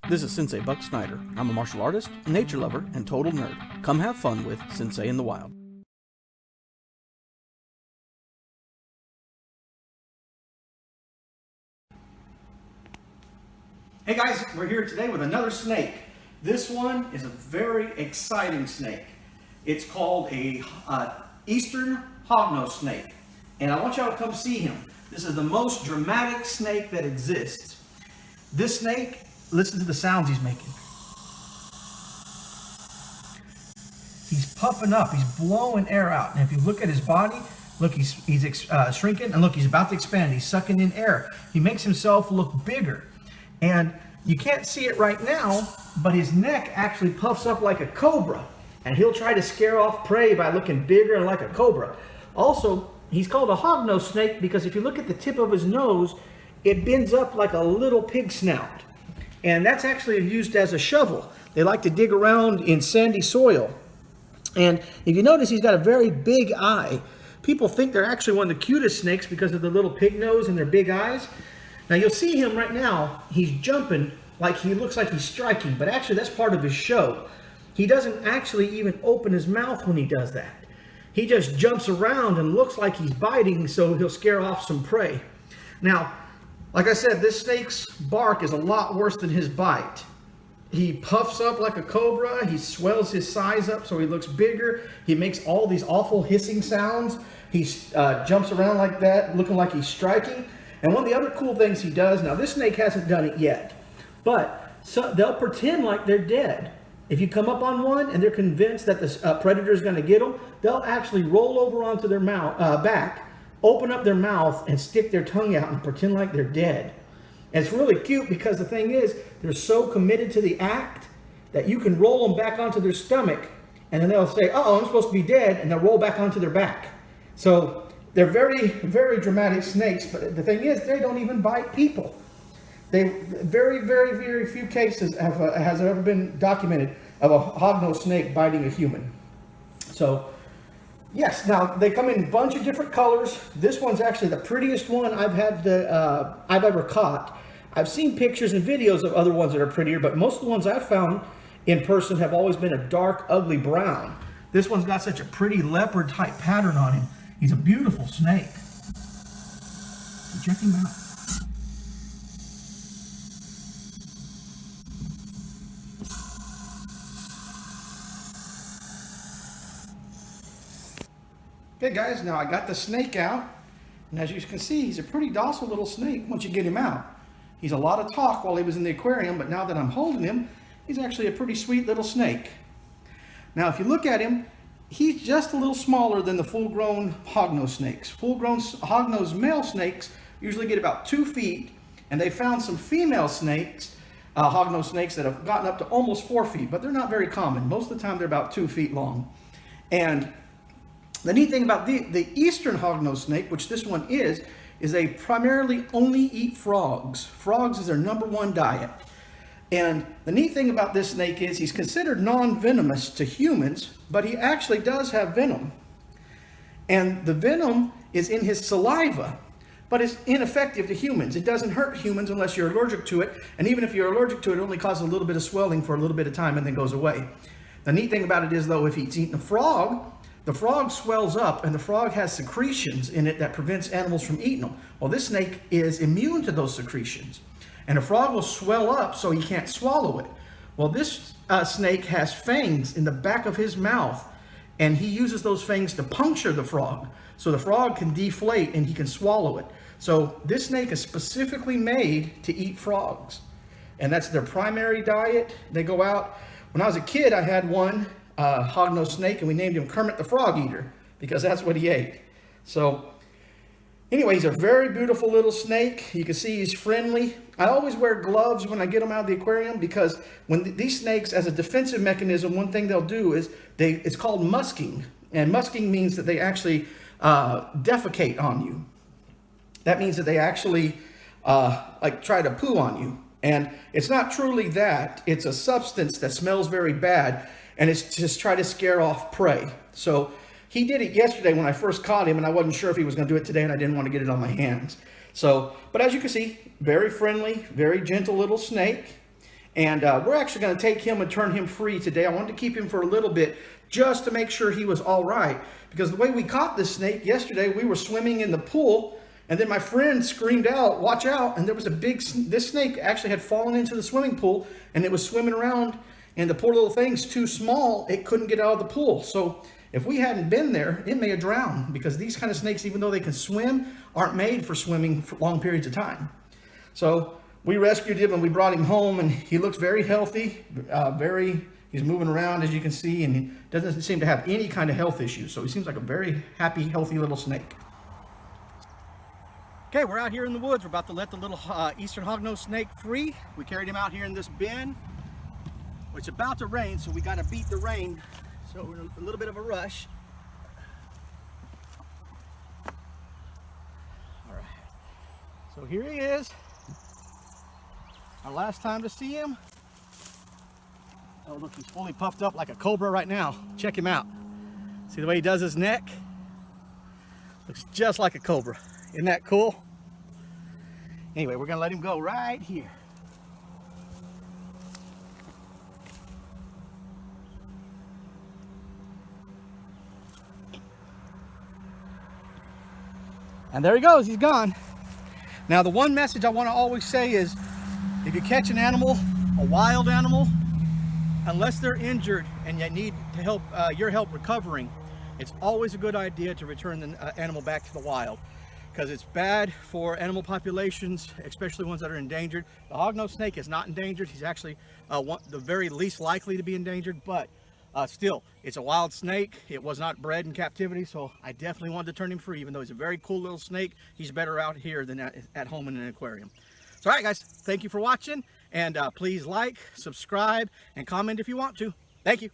This is Sensei Buck Snyder. I'm a martial artist, nature lover, and total nerd. Come have fun with Sensei in the Wild. Hey guys, we're here today with another snake. This one is a very exciting snake. It's called a Eastern Hognose Snake. And I want y'all to come see him. This is the most dramatic snake that exists. This snake, listen to the sounds he's making. He's puffing up, he's blowing air out. And if you look at his body, look, he's shrinking, and look, he's about to expand. He's sucking in air. He makes himself look bigger. And you can't see it right now, but his neck actually puffs up like a cobra. And he'll try to scare off prey by looking bigger and like a cobra. Also, he's called a hognose snake because if you look at the tip of his nose, it bends up like a little pig snout. And that's actually used as a shovel. They like to dig around in sandy soil. And if you notice, he's got a very big eye. People think they're actually one of the cutest snakes because of the little pig nose and their big eyes. Now you'll see him right now, he's jumping like he looks like he's striking, but actually that's part of his show. He doesn't actually even open his mouth when he does that. He just jumps around and looks like he's biting, so he'll scare off some prey. Now, like I said, this snake's bark is a lot worse than his bite. He puffs up like a cobra, he swells his size up so he looks bigger, he makes all these awful hissing sounds, he jumps around like that, looking like he's striking. And one of the other cool things he does, now this snake hasn't done it yet, but they'll pretend like they're dead. If you come up on one and they're convinced that the predator is going to get them, they'll actually roll over onto their back, open up their mouth and stick their tongue out and pretend like they're dead. And it's really cute because the thing is, they're so committed to the act that you can roll them back onto their stomach and then they'll say, "Uh-oh, I'm supposed to be dead," and they'll roll back onto their back. So they're very, very dramatic snakes, but the thing is, they don't even bite people. Very, very, very few cases has ever been documented of a hognose snake biting a human. So, yes, now they come in a bunch of different colors. This one's actually the prettiest one I've ever caught. I've seen pictures and videos of other ones that are prettier, but most of the ones I've found in person have always been a dark, ugly brown. This one's got such a pretty leopard type pattern on him. He's a beautiful snake. So check him out. Okay guys, now I got the snake out, and as you can see, he's a pretty docile little snake once you get him out. He's a lot of talk while he was in the aquarium, but now that I'm holding him, he's actually a pretty sweet little snake. Now if you look at him, he's just a little smaller than the full-grown hognose snakes. Full-grown hognose male snakes usually get about 2 feet, and they found some female snakes, hognose snakes, that have gotten up to almost 4 feet, but they're not very common. Most of the time they're about 2 feet long. And the neat thing about the Eastern Hognose Snake, which this one is they primarily only eat frogs. Frogs is their #1 diet. And the neat thing about this snake is he's considered non-venomous to humans, but he actually does have venom. And the venom is in his saliva, but it's ineffective to humans. It doesn't hurt humans unless you're allergic to it. And even if you're allergic to it, it only causes a little bit of swelling for a little bit of time and then goes away. The neat thing about it is, though, if he's eaten a frog, the frog swells up and the frog has secretions in it that prevents animals from eating them. Well, this snake is immune to those secretions. And a frog will swell up so he can't swallow it. Well, this snake has fangs in the back of his mouth, and he uses those fangs to puncture the frog. So the frog can deflate and he can swallow it. So this snake is specifically made to eat frogs. And that's their primary diet. They go out. When I was a kid, I had one hognose snake, and we named him Kermit the Frog Eater because that's what he ate. So anyway, he's a very beautiful little snake. You can see he's friendly. I always wear gloves when I get them out of the aquarium because when these snakes, as a defensive mechanism, one thing they'll do is it's called musking. And musking means that they actually defecate on you. That means that they actually like try to poo on you. And it's not truly that. It's a substance that smells very bad, and it's just try to scare off prey. So he did it yesterday when I first caught him, and I wasn't sure if he was going to do it today, and I didn't want to get it on my hands. So, but as you can see, very friendly, very gentle little snake. And we're actually going to take him and turn him free today. I wanted to keep him for a little bit just to make sure he was all right. Because the way we caught this snake yesterday, we were swimming in the pool, and then my friend screamed out, "Watch out!" And there was this snake actually had fallen into the swimming pool, and it was swimming around, and the poor little thing's too small, it couldn't get out of the pool. So if we hadn't been there, it may have drowned, because these kind of snakes, even though they can swim, aren't made for swimming for long periods of time. So we rescued him and we brought him home, and he looks very healthy, he's moving around, as you can see, and he doesn't seem to have any kind of health issues. So he seems like a very happy, healthy little snake. Okay, we're out here in the woods. We're about to let the little Eastern Hognose Snake free. We carried him out here in this bin. It's about to rain, so we got to beat the rain. So we're in a little bit of a rush. All right. So here he is. Our last time to see him. Oh, look, he's fully puffed up like a cobra right now. Check him out. See the way he does his neck? Looks just like a cobra. Isn't that cool? Anyway, we're gonna let him go right here. And there he goes, he's gone. Now, the one message I want to always say is, if you catch an animal, a wild animal, unless they're injured and you need to help, your help recovering, it's always a good idea to return the animal back to the wild, because it's bad for animal populations, especially ones that are endangered. The hognose snake is not endangered. He's actually the very least likely to be endangered, but still, it's a wild snake. It was not bred in captivity, so I definitely wanted to turn him free. Even though he's a very cool little snake, he's better out here than at home in an aquarium. So, all right, guys, thank you for watching, and please like, subscribe, and comment if you want to. Thank you.